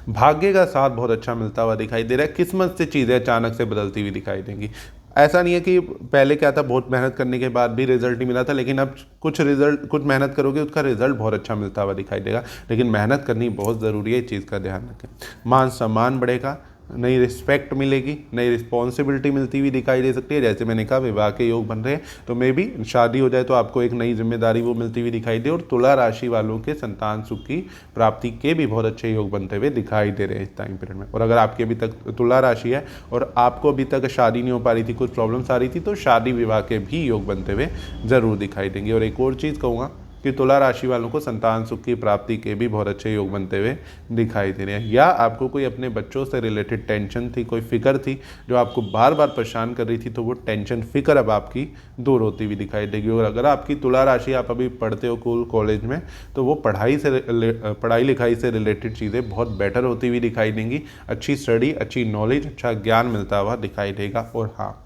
भाग्य का साथ बहुत अच्छा मिलता हुआ दिखाई दे रहा है। किस्मत से चीज़ें अचानक से बदलती हुई दिखाई देंगी। ऐसा नहीं है कि पहले क्या था, बहुत मेहनत करने के बाद भी रिजल्ट नहीं मिला था, लेकिन अब कुछ मेहनत करोगे उसका रिजल्ट बहुत अच्छा मिलता हुआ दिखाई देगा। लेकिन मेहनत करनी बहुत ज़रूरी है, इस चीज़ का ध्यान रखें। मान सम्मान बढ़ेगा, नई रिस्पेक्ट मिलेगी, नई रिस्पॉन्सिबिलिटी मिलती हुई दिखाई दे सकती है। जैसे मैंने कहा विवाह के योग बन रहे हैं, तो मे भी शादी हो जाए तो आपको एक नई जिम्मेदारी वो मिलती हुई दिखाई दे। और तुला राशि वालों के संतान सुख की प्राप्ति के भी बहुत अच्छे योग बनते हुए दिखाई दे रहे हैं इस टाइम पीरियड में। और अगर आपकी अभी तक तुला राशि है और आपको अभी तक शादी नहीं हो पा रही थी, कुछ प्रॉब्लम्स आ रही थी, तो शादी विवाह के भी योग बनते हुए ज़रूर दिखाई देंगे। और एक और चीज़ कहूँगा कि तुला राशि वालों को संतान सुख की प्राप्ति के भी बहुत अच्छे योग बनते हुए दिखाई दे रहे हैं। या आपको कोई अपने बच्चों से रिलेटेड टेंशन थी, कोई फिक्र थी जो आपको बार बार परेशान कर रही थी, तो वो टेंशन फिक्र अब आपकी दूर होती हुई दिखाई देगी। और अगर आपकी तुला राशि आप अभी पढ़ते हो स्कूल कॉलेज में, तो वो पढ़ाई लिखाई से रिलेटेड चीज़ें बहुत बेटर होती हुई दिखाई देंगी। अच्छी स्टडी, अच्छी नॉलेज, अच्छा ज्ञान मिलता हुआ दिखाई देगा। और हाँ,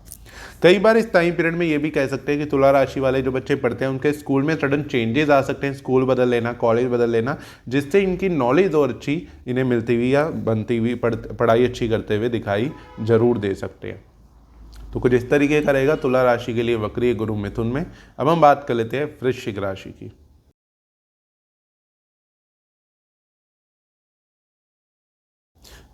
कई बार इस टाइम पीरियड में ये भी कह सकते हैं कि तुला राशि वाले जो बच्चे पढ़ते हैं उनके स्कूल में सडन चेंजेस आ सकते हैं, स्कूल बदल लेना, कॉलेज बदल लेना, जिससे इनकी नॉलेज और अच्छी इन्हें मिलती हुई या बनती हुई पढ़ाई अच्छी करते हुए दिखाई जरूर दे सकते हैं। तो कुछ इस तरीके का रहेगा तुला राशि के लिए वक्रीय गुरु मिथुन में। अब हम बात कर लेते हैं वृश्चिक राशि की।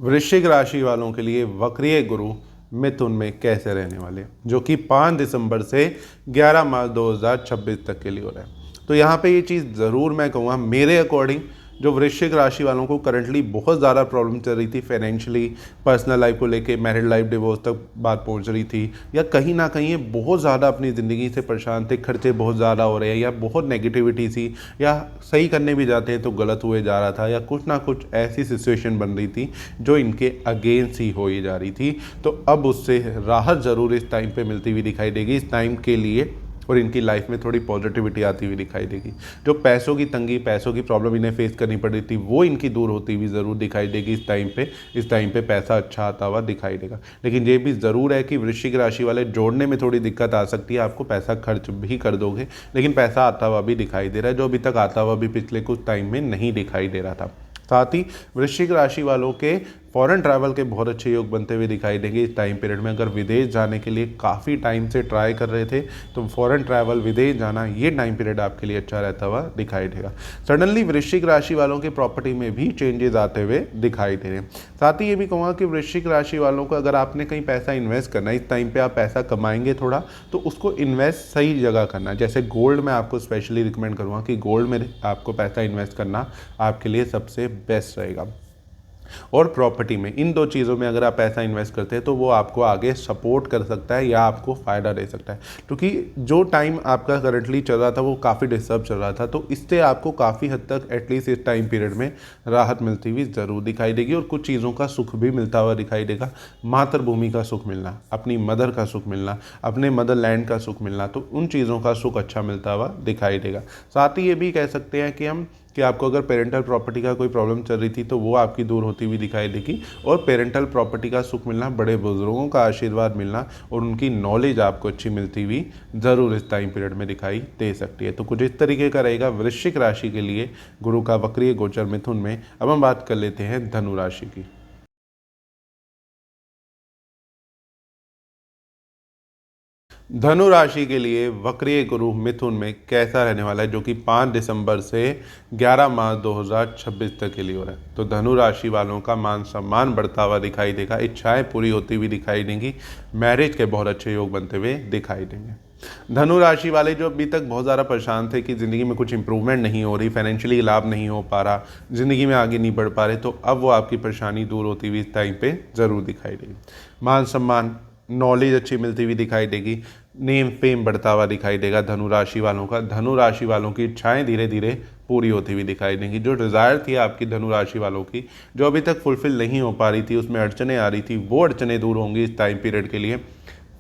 वृश्चिक राशि वालों के लिए वक्रीय गुरु मिथुन में कैसे रहने वाले, जो कि 5 दिसंबर से 11 मार्च 2026 तक के लिए हो रहा है। तो यहाँ पे ये चीज़ ज़रूर मैं कहूँगा मेरे अकॉर्डिंग, जो वृश्चिक राशि वालों को करंटली बहुत ज़्यादा प्रॉब्लम चल रही थी फाइनेंशियली, पर्सनल लाइफ को लेके, मैरिड लाइफ, डिवोर्स तक बात पहुंच रही थी, या कहीं ना कहीं ये बहुत ज़्यादा अपनी ज़िंदगी से परेशान थे, खर्चे बहुत ज़्यादा हो रहे हैं, या बहुत नेगेटिविटी थी, या सही करने भी जाते हैं तो गलत हुए जा रहा था, या कुछ ना कुछ ऐसी सिचुएशन बन रही थी जो इनके अगेंस्ट ही हो जा रही थी। तो अब उससे राहत ज़रूर इस टाइम पर मिलती हुई दिखाई देगी इस टाइम के लिए, और इनकी लाइफ में थोड़ी पॉजिटिविटी आती हुई दिखाई देगी। जो पैसों की तंगी, पैसों की प्रॉब्लम इन्हें फेस करनी पड़ रही थी, वो इनकी दूर होती हुई ज़रूर दिखाई देगी इस टाइम पे। इस टाइम पे पैसा अच्छा आता हुआ दिखाई देगा। लेकिन ये भी ज़रूर है कि वृश्चिक राशि वाले जोड़ने में थोड़ी दिक्कत आ सकती है, आपको पैसा खर्च भी कर दोगे, लेकिन पैसा आता हुआ भी दिखाई दे रहा है, जो अभी तक आता हुआ भी पिछले कुछ टाइम में नहीं दिखाई दे रहा था। साथ ही वृश्चिक राशि वालों के फॉरेन ट्रैवल के बहुत अच्छे योग बनते हुए दिखाई देंगे इस टाइम पीरियड में। अगर विदेश जाने के लिए काफ़ी टाइम से ट्राई कर रहे थे, तो फॉरेन ट्रैवल, विदेश जाना, ये टाइम पीरियड आपके लिए अच्छा रहता हुआ दिखाई देगा। सडनली वृश्चिक राशि वालों के प्रॉपर्टी में भी चेंजेस आते हुए दिखाई दे रहे हैं। साथ ही ये भी कहूँगा कि वृश्चिक राशि वालों को अगर आपने कहीं पैसा इन्वेस्ट करना है, इस टाइम पर आप पैसा कमाएंगे थोड़ा, तो उसको इन्वेस्ट सही जगह करना है। जैसे गोल्ड में आपको स्पेशली रिकमेंड करूँगा कि गोल्ड में आपको पैसा इन्वेस्ट करना आपके लिए सबसे बेस्ट रहेगा। और प्रॉपर्टी में, इन दो चीज़ों में अगर आप पैसा इन्वेस्ट करते हैं तो वो आपको आगे सपोर्ट कर सकता है या आपको फ़ायदा दे सकता है। क्योंकि जो टाइम आपका करंटली चल रहा था वो काफ़ी डिस्टर्ब चल रहा था, तो इससे आपको काफ़ी हद तक एटलीस्ट इस टाइम पीरियड में राहत मिलती हुई ज़रूर दिखाई देगी। और कुछ चीज़ों का सुख भी मिलता हुआ दिखाई देगा। मातृभूमि का सुख मिलना, अपनी मदर का सुख मिलना, अपने मदर लैंड का सुख मिलना, तो उन चीज़ों का सुख अच्छा मिलता हुआ दिखाई देगा। साथ ही ये भी कह सकते हैं कि आपको अगर पेरेंटल प्रॉपर्टी का कोई प्रॉब्लम चल रही थी तो वो आपकी दूर होती हुई दिखाई देगी। और पेरेंटल प्रॉपर्टी का सुख मिलना, बड़े बुजुर्गों का आशीर्वाद मिलना और उनकी नॉलेज आपको अच्छी मिलती हुई ज़रूर इस टाइम पीरियड में दिखाई दे सकती है। तो कुछ इस तरीके का रहेगा वृश्चिक राशि के लिए गुरु का वक्रीय गोचर मिथुन में। अब हम बात कर लेते हैं धनु राशि की। धनु राशि के लिए वक्रीय गुरु मिथुन में कैसा रहने वाला है, जो कि 5 दिसंबर से 11 मार्च 2026 तक के लिए हो रहा है। तो धनु राशि वालों का मान सम्मान बढ़ता हुआ दिखाई देगा, इच्छाएं पूरी होती हुई दिखाई देंगी, मैरिज के बहुत अच्छे योग बनते हुए दिखाई देंगे। धनु राशि वाले जो अभी तक बहुत ज़्यादा परेशान थे कि ज़िंदगी में कुछ इंप्रूवमेंट नहीं हो रही, फाइनेंशियली लाभ नहीं हो पा रहा, ज़िंदगी में आगे नहीं बढ़ पा रहे, तो अब वो आपकी परेशानी दूर होती हुई इस टाइम पे ज़रूर दिखाई देगी। मान सम्मान, नॉलेज अच्छी मिलती हुई दिखाई देगी, नेम फेम बढ़ता हुआ दिखाई देगा धनु राशि वालों का। धनु राशि वालों की इच्छाएं धीरे धीरे पूरी होती हुई दिखाई देंगी। जो डिज़ायर थी आपकी धनु राशि वालों की, जो अभी तक फुलफिल नहीं हो पा रही थी, उसमें अड़चने आ रही थी, वो अड़चनें दूर होंगी इस टाइम पीरियड के लिए।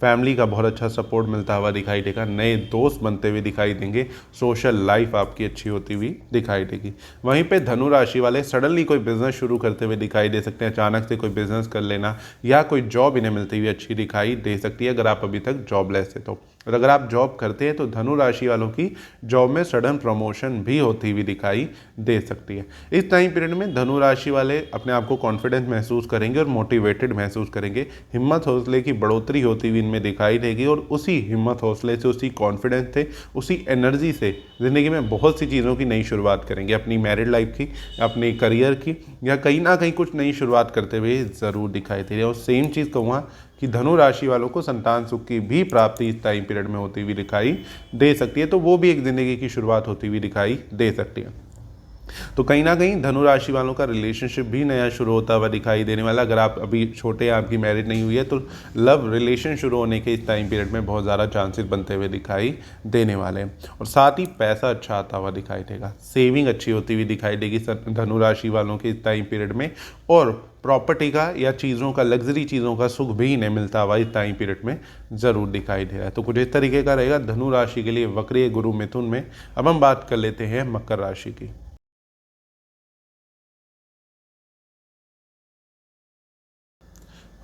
फैमिली का बहुत अच्छा सपोर्ट मिलता हुआ दिखाई देगा, नए दोस्त बनते हुए दिखाई देंगे, सोशल लाइफ आपकी अच्छी होती हुई दिखाई देगी। वहीं पे धनु राशि वाले सडनली कोई बिजनेस शुरू करते हुए दिखाई दे सकते हैं, अचानक से कोई बिजनेस कर लेना, या कोई जॉब इन्हें मिलती हुई अच्छी दिखाई दे सकती है अगर आप अभी तक जॉबलेस है तो। और अगर आप जॉब करते हैं तो धनु राशि वालों की जॉब में सडन प्रमोशन भी होती हुई दिखाई दे सकती है। इस टाइम पीरियड में धनु राशि वाले अपने आप को कॉन्फिडेंस महसूस करेंगे और मोटिवेटेड महसूस करेंगे। हिम्मत हौसले की बढ़ोतरी होती हुई इनमें दिखाई देगी और उसी हिम्मत हौसले से, उसी कॉन्फिडेंस से, उसी एनर्जी से ज़िंदगी में बहुत सी चीज़ों की नई शुरुआत करेंगे। अपनी मैरिड लाइफ की, अपनी करियर की, या कहीं ना कहीं कुछ नई शुरुआत करते हुए ज़रूर दिखाई दे रही है। और सेम चीज़ कहूँगा कि धनु राशि वालों को संतान सुख की भी प्राप्ति इस टाइम पीरियड में होती हुई दिखाई दे सकती है, तो वो भी एक ज़िंदगी की शुरुआत होती हुई दिखाई दे सकती है। तो कहीं ना कहीं धनु राशि वालों का रिलेशनशिप भी नया शुरू होता हुआ दिखाई देने वाला। अगर आप अभी छोटे हैं, आपकी मैरिज नहीं हुई है, तो लव रिलेशन शुरू होने के इस टाइम पीरियड में बहुत ज़्यादा चांसेस बनते हुए दिखाई देने वाले हैं। और साथ ही पैसा अच्छा आता हुआ दिखाई देगा, सेविंग अच्छी होती हुई दिखाई देगी धनु राशि वालों के इस टाइम पीरियड में। और प्रॉपर्टी का या चीज़ों का, लग्जरी चीज़ों का सुख भी इन्हें मिलता हुआ इस टाइम पीरियड में ज़रूर दिखाई दे रहा है। तो कुछ इस तरीके का रहेगा धनु राशि के लिए वक्रीय गुरु मिथुन में। अब हम बात कर लेते हैं मकर राशि की।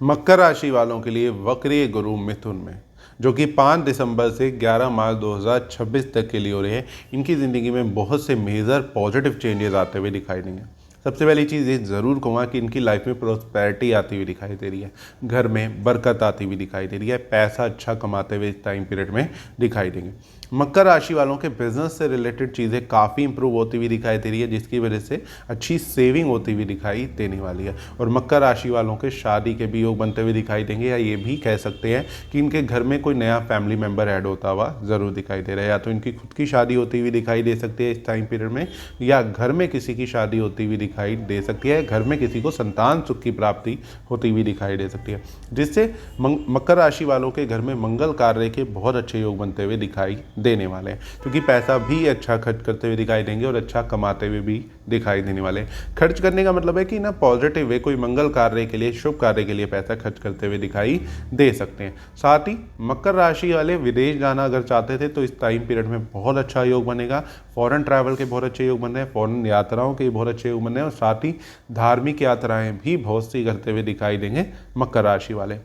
मकर राशि वालों के लिए वक्रीय गुरु मिथुन में, जो कि 5 दिसंबर से 11 मार्च 2026 तक के लिए हो रहे हैं, इनकी ज़िंदगी में बहुत से मेजर पॉजिटिव चेंजेस आते हुए दिखाई देंगे। सबसे पहली चीज़ ये ज़रूर कहूँगा कि इनकी लाइफ में प्रोस्पेरिटी आती हुई दिखाई दे रही है, घर में बरकत आती हुई दिखाई दे रही है, पैसा अच्छा कमाते हुए इस टाइम पीरियड में दिखाई देंगे। मकर राशि वालों के बिजनेस से रिलेटेड चीज़ें काफ़ी इंप्रूव होती हुई दिखाई दे रही है, जिसकी वजह से अच्छी सेविंग होती हुई दिखाई देने वाली है। और मकर राशि वालों के शादी के भी योग बनते हुए दिखाई देंगे, या ये भी कह सकते हैं कि इनके घर में कोई नया फैमिली मेम्बर ऐड होता हुआ ज़रूर दिखाई दे रहा है। या तो इनकी खुद की शादी होती हुई दिखाई दे सकती है इस टाइम पीरियड में, या घर में किसी की शादी होती हुई दिखाई दे सकती है, घर में किसी को संतान सुख की प्राप्ति होती हुई दिखाई दे सकती है, जिससे मकर राशि वालों के घर में मंगल कार्य के बहुत अच्छे योग बनते हुए दिखाई देने वाले हैं, क्योंकि पैसा भी अच्छा खर्च करते हुए दिखाई देंगे और अच्छा कमाते हुए भी दिखाई देने वाले हैं। खर्च करने का मतलब है कि ना पॉजिटिव वे, कोई मंगल कार्य के लिए, शुभ कार्य के लिए पैसा खर्च करते हुए दिखाई दे सकते हैं। साथ ही मकर राशि वाले विदेश जाना अगर चाहते थे तो इस टाइम पीरियड में बहुत अच्छा योग बनेगा। फॉरेन ट्रैवल के बहुत अच्छे योग बन रहे हैं, फॉरेन यात्राओं के बहुत अच्छे योग बन रहे हैं, और साथ ही धार्मिक यात्राएं भी बहुत सी करते हुए दिखाई देंगे मकर राशि वाले।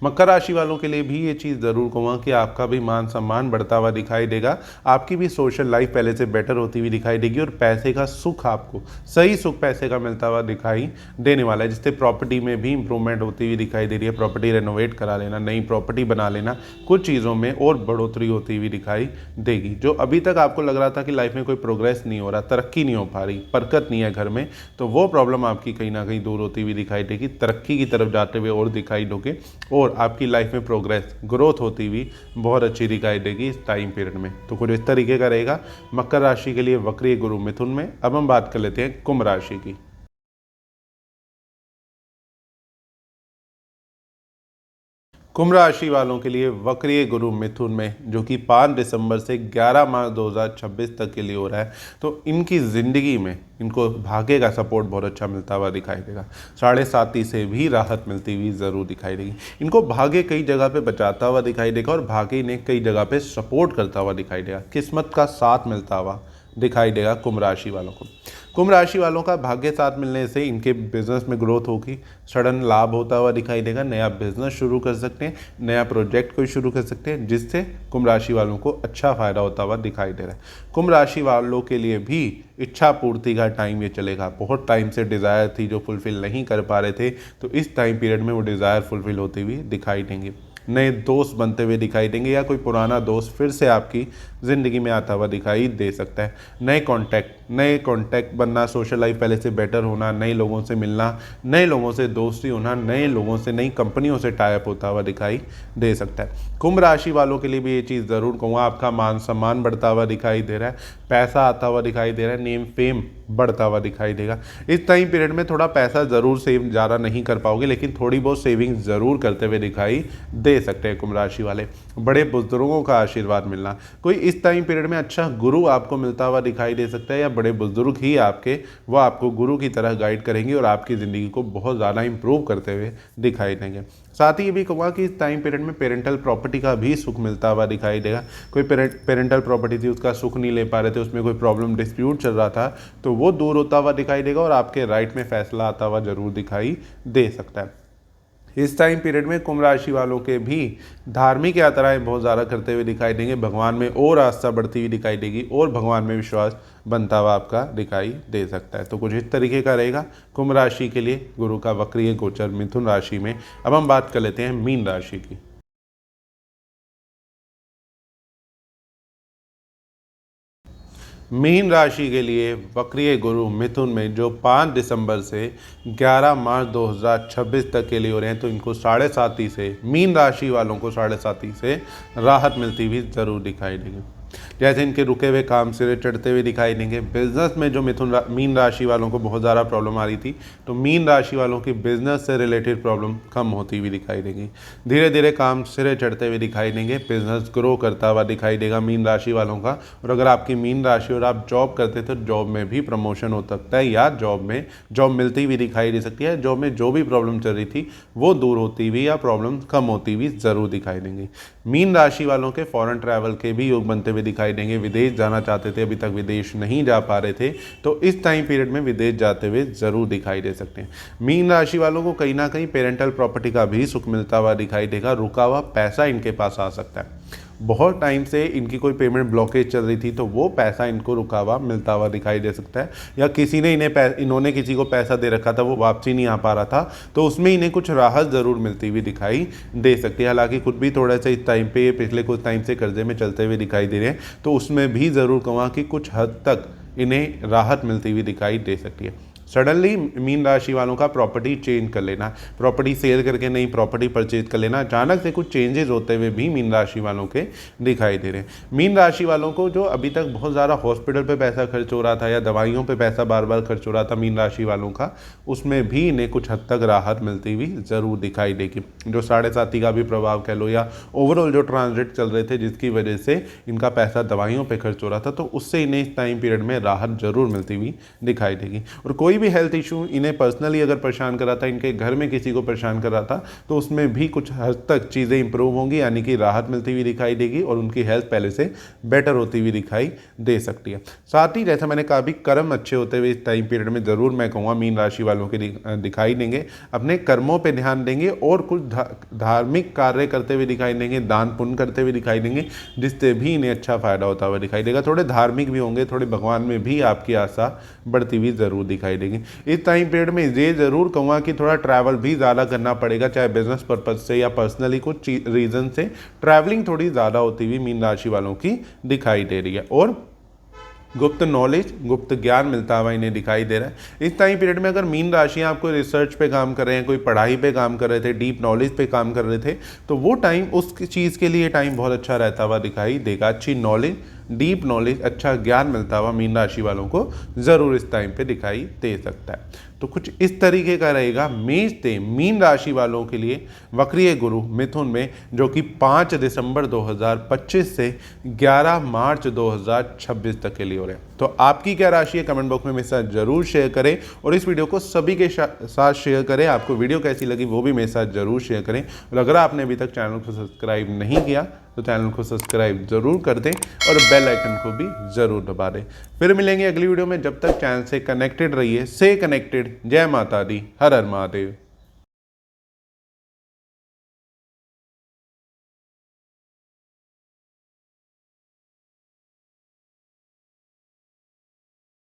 मकर राशि वालों के लिए भी ये चीज़ ज़रूर कहूँगा कि आपका भी मान सम्मान बढ़ता हुआ दिखाई देगा, आपकी भी सोशल लाइफ पहले से बेटर होती हुई दिखाई देगी, और पैसे का सुख, आपको सही सुख पैसे का मिलता हुआ दिखाई देने वाला है, जिससे प्रॉपर्टी में भी इंप्रूवमेंट होती हुई दिखाई दे रही है। प्रॉपर्टी रेनोवेट करा लेना, नई प्रॉपर्टी बना लेना, कुछ चीज़ों में और बढ़ोतरी होती हुई दिखाई देगी। जो अभी तक आपको लग रहा था कि लाइफ में कोई प्रोग्रेस नहीं हो रहा, तरक्की नहीं हो पा रही, बरकत नहीं है घर में, तो वो प्रॉब्लम आपकी कहीं ना कहीं दूर होती हुई दिखाई देगी, तरक्की की तरफ जाते हुए और दिखाई दोगे, और आपकी लाइफ में प्रोग्रेस, ग्रोथ होती हुई बहुत अच्छी दिखाई देगी इस टाइम पीरियड में। तो कुछ इस तरीके का रहेगा मकर राशि के लिए वक्रीय गुरु मिथुन में। अब हम बात कर लेते हैं कुंभ राशि की। कुंभ राशि वालों के लिए वक्रीय गुरु मिथुन में, जो कि 5 दिसंबर से 11 मार्च 2026 तक के लिए हो रहा है, तो इनकी ज़िंदगी में इनको भाग्य का सपोर्ट बहुत अच्छा मिलता हुआ दिखाई देगा। 7.5 से भी राहत मिलती हुई ज़रूर दिखाई देगी। इनको भाग्य कई जगह पे बचाता हुआ दिखाई देगा, और भाग्य इन्हें कई जगह पे सपोर्ट करता हुआ दिखाई देगा, किस्मत का साथ मिलता हुआ दिखाई देगा कुंभ राशि वालों को। कुंभ राशि वालों का भाग्य साथ मिलने से इनके बिजनेस में ग्रोथ होगी, सडन लाभ होता हुआ दिखाई देगा, नया बिजनेस शुरू कर सकते हैं, नया प्रोजेक्ट कोई शुरू कर सकते हैं, जिससे कुंभ राशि वालों को अच्छा फायदा होता हुआ दिखाई दे रहा है। कुंभ राशि वालों के लिए भी इच्छा पूर्ति का टाइम ये चलेगा। बहुत टाइम से डिज़ायर थी जो फुलफिल नहीं कर पा रहे थे, तो इस टाइम पीरियड में वो डिज़ायर फुलफिल होती हुई दिखाई देंगे। नए दोस्त बनते हुए दिखाई देंगे, या कोई पुराना दोस्त फिर से आपकी ज़िंदगी में आता हुआ दिखाई दे सकता है। नए कॉन्टैक्ट बनना, सोशल लाइफ पहले से बेटर होना, नए लोगों से मिलना, नए लोगों से दोस्ती होना, नए लोगों से, नई कंपनियों से टाइप होता हुआ दिखाई दे सकता है। कुंभ राशि वालों के लिए भी ये चीज़ ज़रूर कहूँगा, आपका मान सम्मान बढ़ता हुआ दिखाई दे रहा है, पैसा आता हुआ दिखाई दे रहा है, नेम फेम बढ़ता हुआ दिखाई देगा। इस टाइम पीरियड में थोड़ा पैसा ज़रूर सेव ज़्यादा नहीं कर पाओगे, लेकिन थोड़ी बहुत सेविंग ज़रूर करते हुए दिखाई दे सकते हैं कुंभ राशि वाले। बड़े बुजुर्गों का आशीर्वाद मिलना, कोई इस टाइम पीरियड में अच्छा गुरु आपको मिलता हुआ दिखाई दे सकता है, या बड़े बुजुर्ग ही वो आपको गुरु की तरह गाइड करेंगे और आपकी ज़िंदगी को बहुत ज़्यादा इंप्रूव करते हुए दिखाई देंगे। साथ ही ये भी कहूँगा कि इस टाइम पीरियड में पेरेंटल प्रॉपर्टी का भी सुख मिलता हुआ दिखाई देगा। कोई पेरेंटल प्रॉपर्टी थी, उसका सुख नहीं ले पा रहे थे, उसमें कोई प्रॉब्लम, डिस्प्यूट चल रहा था, तो वो दूर होता हुआ दिखाई देगा, और आपके राइट में फैसला आता हुआ जरूर दिखाई दे सकता है। इस टाइम पीरियड में कुंभ राशि वालों के भी धार्मिक यात्राएं बहुत ज़्यादा करते हुए दिखाई देंगे, भगवान में और आस्था बढ़ती हुई दिखाई देगी और भगवान में विश्वास बनता हुआ आपका दिखाई दे सकता है। तो कुछ इस तरीके का रहेगा कुंभ राशि के लिए गुरु का वक्रीय गोचर मिथुन राशि में। अब हम बात कर लेते हैं मीन राशि की। मीन राशि के लिए वक्रीय गुरु मिथुन में जो 5 दिसंबर से 11 मार्च 2026 तक के लिए हो रहे हैं, तो इनको 7.5 से मीन राशि वालों को 7.5 से राहत मिलती हुई ज़रूर दिखाई देगी। जैसे इनके रुके हुए काम सिरे चढ़ते हुए दिखाई देंगे। बिजनेस में जो मीन राशि वालों को बहुत ज़्यादा प्रॉब्लम आ रही थी, तो मीन राशि वालों की बिजनेस से रिलेटेड प्रॉब्लम कम होती हुई दिखाई देगी। धीरे धीरे काम सिरे चढ़ते हुए दिखाई देंगे, बिजनेस ग्रो करता हुआ दिखाई देगा मीन राशि वालों का। और अगर आपकी मीन राशि और आप जॉब करते तो जॉब में भी प्रमोशन हो सकता है या जॉब मिलती हुई दिखाई दे सकती है। जॉब में जो भी प्रॉब्लम चल रही थी वो दूर होती हुई या प्रॉब्लम कम होती हुई ज़रूर दिखाई देंगी। मीन राशि वालों के फॉरेन ट्रैवल के भी योग बनते हुए दिखाई देंगे। विदेश जाना चाहते थे, अभी तक विदेश नहीं जा पा रहे थे, तो इस टाइम पीरियड में विदेश जाते हुए ज़रूर दिखाई दे सकते हैं। मीन राशि वालों को कहीं ना कहीं पेरेंटल प्रॉपर्टी का भी सुख मिलता हुआ दिखाई देगा। रुका हुआ पैसा इनके पास आ सकता है। बहुत टाइम से इनकी कोई पेमेंट ब्लॉकेज चल रही थी, तो वो पैसा इनको रुका हुआ मिलता हुआ दिखाई दे सकता है। या किसी ने इन्होंने किसी को पैसा दे रखा था, वो वापसी नहीं आ पा रहा था, तो उसमें इन्हें कुछ राहत ज़रूर मिलती हुई दिखाई दे सकती है। हालांकि खुद भी थोड़ा सा इस टाइम पे पिछले कुछ टाइम से कर्जे में चलते हुए दिखाई दे रहे हैं, तो उसमें भी ज़रूर कहूँगा कि कुछ हद तक इन्हें राहत मिलती हुई दिखाई दे सकती है। सडनली मीन राशि वालों का प्रॉपर्टी चेंज कर लेना, प्रॉपर्टी सेल करके नई प्रॉपर्टी परचेज कर लेना, अचानक से कुछ चेंजेस होते हुए भी मीन राशि वालों के दिखाई दे रहे हैं। मीन राशि वालों को जो अभी तक बहुत ज़्यादा हॉस्पिटल पे पैसा खर्च हो रहा था या दवाइयों पे पैसा बार बार खर्च हो रहा था मीन राशि वालों का, उसमें भी इन्हें कुछ हद तक राहत मिलती हुई ज़रूर दिखाई देगी। जो 7.5 का भी प्रभाव कह लो या ओवरऑल जो ट्रांजिट चल रहे थे जिसकी वजह से इनका पैसा दवाइयों पर खर्च हो रहा था, तो उससे इन्हें इस टाइम पीरियड में राहत ज़रूर मिलती हुई दिखाई देगी। और कोई भी हेल्थ इशू इन्हें पर्सनली अगर परेशान कर रहा था, इनके घर में किसी को परेशान कर रहा था, तो उसमें भी कुछ हद तक चीज़ें इंप्रूव होंगी, यानी कि राहत मिलती हुई दिखाई देगी और उनकी हेल्थ पहले से बेटर होती हुई दिखाई दे सकती है। साथ ही जैसा मैंने कहा भी कर्म अच्छे होते हुए इस टाइम पीरियड में ज़रूर मैं कहूँगा मीन राशि वालों के दिखाई देंगे। अपने कर्मों पर ध्यान देंगे और कुछ धार्मिक कार्य करते हुए दिखाई देंगे, दान पुण्य करते हुए दिखाई देंगे, जिससे भी इन्हें अच्छा फायदा होता हुआ दिखाई देगा। थोड़े धार्मिक भी होंगे, थोड़े भगवान में भी आपकी आस्था बढ़ती हुई ज़रूर दिखाई देगी। इस टाइम पीरियड में ये ज़रूर कहूँगा कि थोड़ा ट्रैवल भी ज़्यादा करना पड़ेगा, चाहे बिजनेस पर्पज से या पर्सनली कुछ रीज़न से ट्रैवलिंग थोड़ी ज़्यादा होती हुई मीन राशि वालों की दिखाई दे रही है। और गुप्त नॉलेज, गुप्त ज्ञान मिलता हुआ इन्हें दिखाई दे रहा है। इस टाइम पीरियड में अगर मीन राशि आप कोई रिसर्च पे काम कर रहे हैं, कोई पढ़ाई पे काम कर रहे थे, डीप नॉलेज पे काम कर रहे थे, तो वो टाइम उस चीज़ के लिए टाइम बहुत अच्छा रहता हुआ दिखाई देगा। अच्छी नॉलेज, डीप नॉलेज, अच्छा ज्ञान मिलता हुआ मीन राशि वालों को ज़रूर इस टाइम पे दिखाई दे सकता है। तो कुछ इस तरीके का रहेगा मेष से मीन राशि वालों के लिए वक्रीय गुरु मिथुन में, जो कि 5 दिसंबर 2025 से 11 मार्च 2026 तक के लिए हो रहे हैं। तो आपकी क्या राशि है, कमेंट बॉक्स में मेरे साथ जरूर शेयर करें और इस वीडियो को सभी के साथ शेयर करें। आपको वीडियो कैसी लगी वो भी मेरे साथ जरूर शेयर करें। और अगर आपने अभी तक चैनल को सब्सक्राइब नहीं किया तो चैनल को सब्सक्राइब जरूर कर दें और बेल आइकन को भी जरूर दबा दें। फिर मिलेंगे अगली वीडियो में, जब तक चैनल से कनेक्टेड रहिए। से कनेक्टेड। जय माता दी, हर हर महादेव।